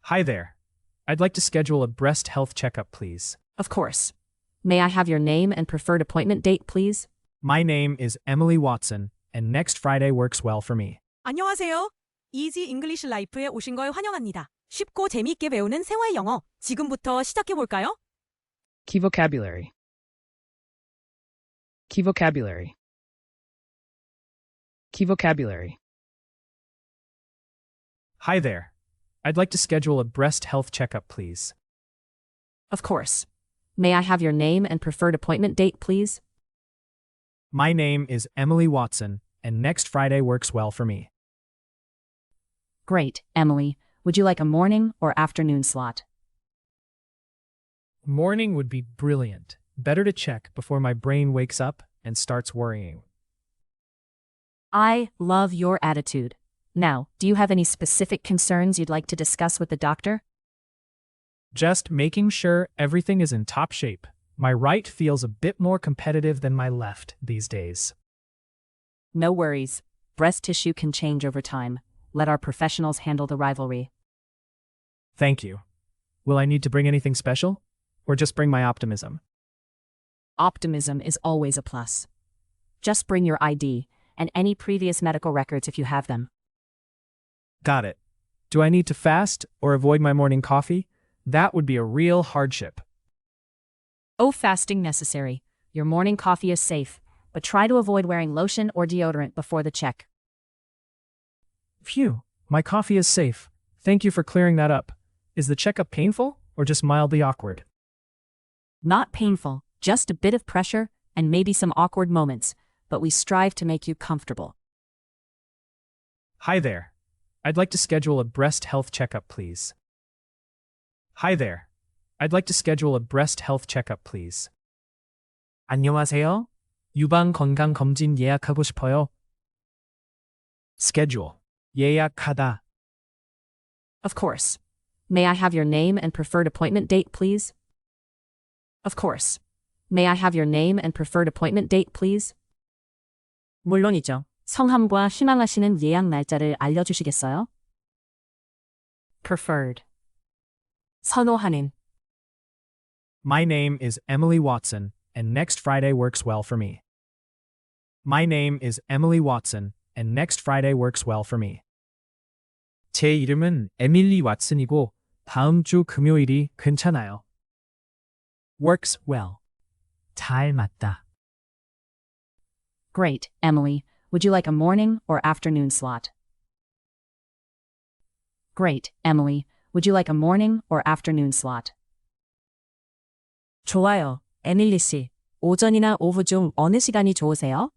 Hi there. I'd like to schedule a breast health checkup, please. Of course. May I have your name and preferred appointment date, please? My name is Emily Watson, and next Friday works well for me. 안녕하세요. Easy English Life에 오신 걸 환영합니다. 쉽고 재미있게 배우는 생활 영어. 지금부터 시작해 볼까요? Key vocabulary. Key vocabulary. Key vocabulary. Hi there. I'd like to schedule a breast health checkup, please. Of course. May I have your name and preferred appointment date, please? My name is Emily Watson, and next Friday works well for me. Great, Emily. Would you like a morning or afternoon slot? Morning would be brilliant. Better to check before my brain wakes up and starts worrying. I love your attitude. Now, do you have any specific concerns you'd like to discuss with the doctor? Just making sure everything is in top shape. My right feels a bit more competitive than my left these days. No worries. Breast tissue can change over time. Let our professionals handle the rivalry. Thank you. Will I need to bring anything special? Or just bring my optimism? Optimism is always a plus. Just bring your ID and any previous medical records if you have them. Got it. Do I need to fast or avoid my morning coffee? That would be a real hardship. Oh, fasting necessary. Your morning coffee is safe, but try to avoid wearing lotion or deodorant before the check. Phew, my coffee is safe. Thank you for clearing that up. Is the checkup painful or just mildly awkward? Not painful, just a bit of pressure and maybe some awkward moments, but we strive to make you comfortable. Hi there. I'd like to schedule a breast health checkup, please. Hi there. I'd like to schedule a breast health checkup, please. 안녕하세요. 유방 건강 검진 예약하고 싶어요. Schedule. 예약하다. Of course. May I have your name and preferred appointment date, please? Of course. May I have your name and preferred appointment date, please? 물론이죠. 성함과 희망하시는 예약 날짜를 알려주시겠어요? Preferred. 선호하는. My name is Emily Watson, and next Friday works well for me. My name is Emily Watson, and next Friday works well for me. 제 이름은 에밀리 왓슨이고 다음 주 금요일이 괜찮아요. Works well. 잘 맞다. Great, Emily. Would you like a morning or afternoon slot? Great, Emily. Would you like a morning or afternoon slot? 좋아요, 에밀리 씨. 오전이나 오후 중 어느 시간이 좋으세요?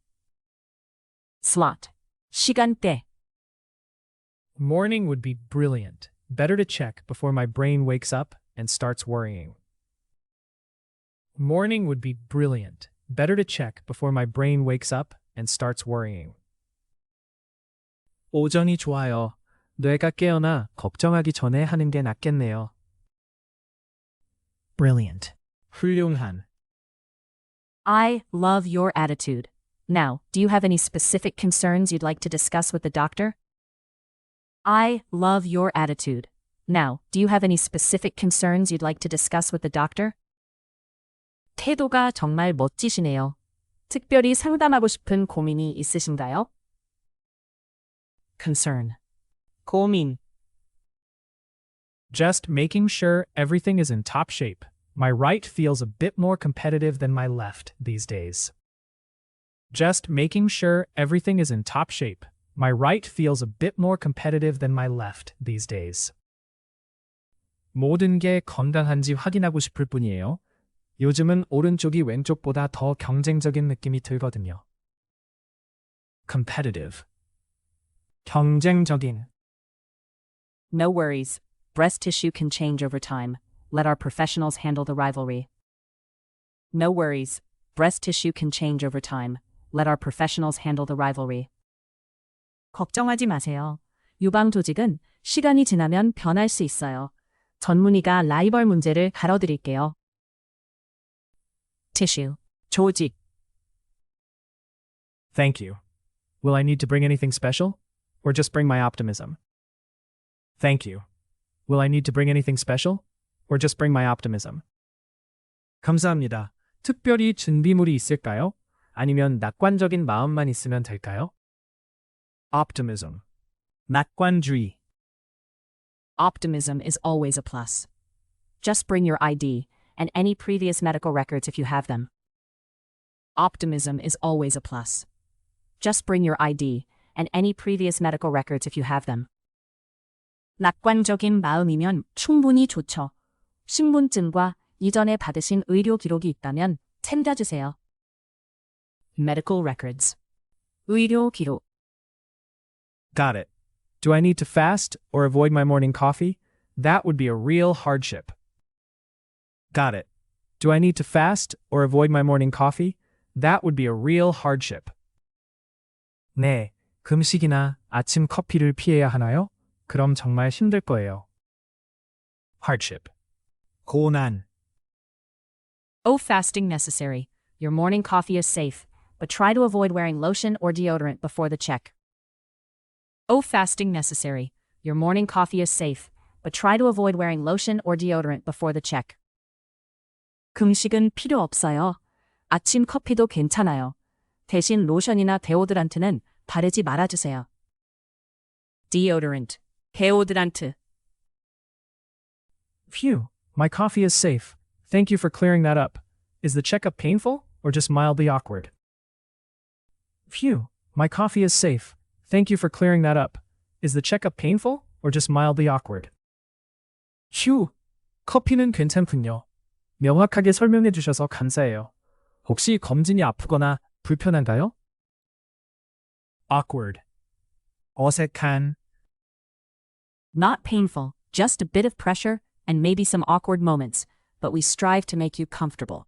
Slot. 시간대. Morning would be brilliant. Better to check before my brain wakes up and starts worrying. Morning would be brilliant. Better to check before my brain wakes up and starts worrying. 오전이 좋아요. 뇌가 깨어나 걱정하기 전에 하는 게 낫겠네요. Brilliant. 훌륭한. I love your attitude. Now, do you have any specific concerns you'd like to discuss with the doctor? I love your attitude. Now, do you have any specific concerns you'd like to discuss with the doctor? 태도가 정말 멋지시네요. 특별히 상담하고 싶은 고민이 있으신가요? Concern. 고민. Just making sure everything is in top shape. My right feels a bit more competitive than my left these days. Just making sure everything is in top shape. My right feels a bit more competitive than my left these days. 모든 게 건강한지 확인하고 싶을 뿐이에요. 요즘은 오른쪽이 왼쪽보다 더 경쟁적인 느낌이 들거든요. Competitive. 경쟁적인. No worries. Breast tissue can change over time. Let our professionals handle the rivalry. No worries. Breast tissue can change over time. Let our professionals handle the rivalry. 걱정하지 마세요. 유방 조직은 시간이 지나면 변할 수 있어요. 전문의가 라이벌 문제를 가려드릴게요. Tissue. 조직. Thank you. Will I need to bring anything special? Or just bring my optimism? Thank you. Will I need to bring anything special? Or just bring my optimism? 감사합니다. 특별히 준비물이 있을까요? 아니면 낙관적인 마음만 있으면 될까요? Optimism. 낙관주의. Optimism is always a plus. Just bring your ID and any previous medical records if you have them. Optimism is always a plus. Just bring your ID and any previous medical records if you have them. 낙관적인 마음이면 충분히 좋죠. 신분증과 이전에 받으신 의료 기록이 있다면 챙겨주세요. Medical records. 의료 기록. Got it. Do I need to fast or avoid my morning coffee? That would be a real hardship. Got it. Do I need to fast or avoid my morning coffee? That would be a real hardship. 네, 금식이나 아침 커피를 피해야 하나요? 그럼 정말 힘들 거예요. Hardship. 고난. Oh, fasting necessary. Your morning coffee is safe, but try to avoid wearing lotion or deodorant before the check. Oh, fasting necessary. Your morning coffee is safe, but try to avoid wearing lotion or deodorant before the check. 금식은 필요 없어요. 아침 커피도 괜찮아요. 대신 로션이나 데오드란트는 바르지 말아주세요. Deodorant. 데오드란트. Phew, my coffee is safe. Thank you for clearing that up. Is the checkup painful or just mildly awkward? Phew, my coffee is safe. Thank you for clearing that up. Is the checkup painful or just mildly awkward? 휴, 커피는 괜찮군요. 명확하게 설명해 주셔서 감사해요. 혹시 검진이 아프거나 불편한가요? Awkward. 어색한. Not painful, just a bit of pressure and maybe some awkward moments, but we strive to make you comfortable.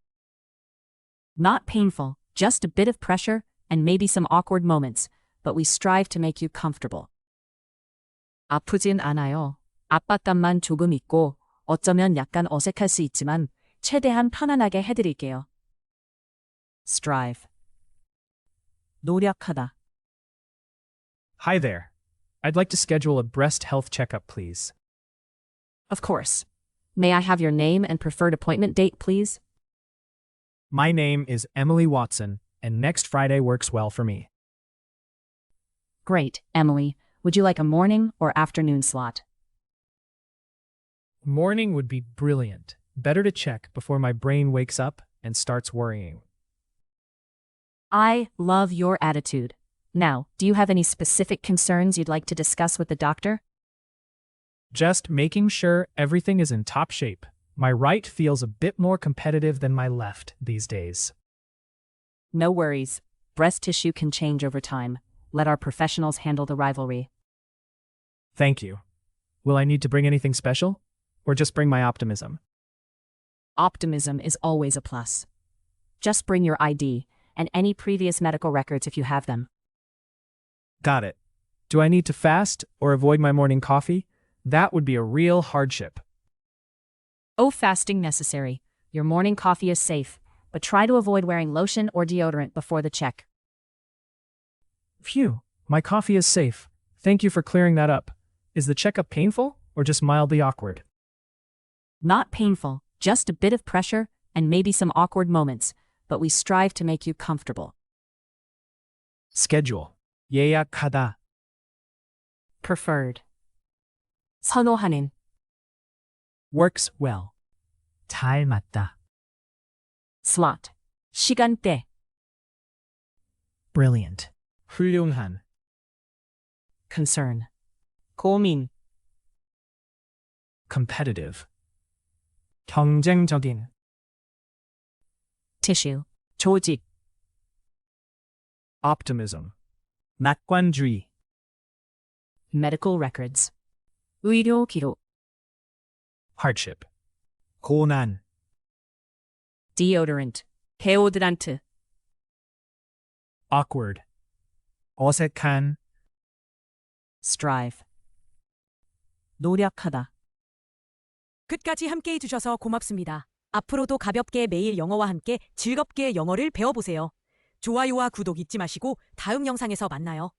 Not painful, just a bit of pressure and maybe some awkward moments, but we strive to make you comfortable. 아프진 않아요. 압박감만 조금 있고 어쩌면 약간 어색할 수 있지만 최대한 편안하게 해드릴게요. Strive. 노력하다. Hi there. I'd like to schedule a breast health checkup, please. Of course. May I have your name and preferred appointment date, please? My name is Emily Watson, and next Friday works well for me. Great, Emily. Would you like a morning or afternoon slot? Morning would be brilliant. Better to check before my brain wakes up and starts worrying. I love your attitude. Now, do you have any specific concerns you'd like to discuss with the doctor? Just making sure everything is in top shape. My right feels a bit more competitive than my left these days. No worries. Breast tissue can change over time. Let our professionals handle the rivalry. Thank you. Will I need to bring anything special? Or just bring my optimism? Optimism is always a plus. Just bring your ID and any previous medical records if you have them. Got it. Do I need to fast or avoid my morning coffee? That would be a real hardship. Oh, fasting necessary. Your morning coffee is safe, but try to avoid wearing lotion or deodorant before the check. Phew, my coffee is safe. Thank you for clearing that up. Is the checkup painful or just mildly awkward? Not painful, just a bit of pressure and maybe some awkward moments, but we strive to make you comfortable. Schedule. 예약하다. Preferred. 선호하는. Works well. 잘 맞다. Slot. 시간대. Brilliant. 훌륭한. Concern. 고민. Competitive. 경쟁적인. Tissue. 조직. Optimism. 낙관주의. Medical records. 의료 기록. Hardship. 고난. Deodorant. 데오드란트. Awkward. 어색한. Strive. 노력하다. 끝까지 함께 해주셔서 고맙습니다. 앞으로도 가볍게 매일 영어와 함께 즐겁게 영어를 배워보세요. 좋아요와 구독 잊지 마시고 다음 영상에서 만나요.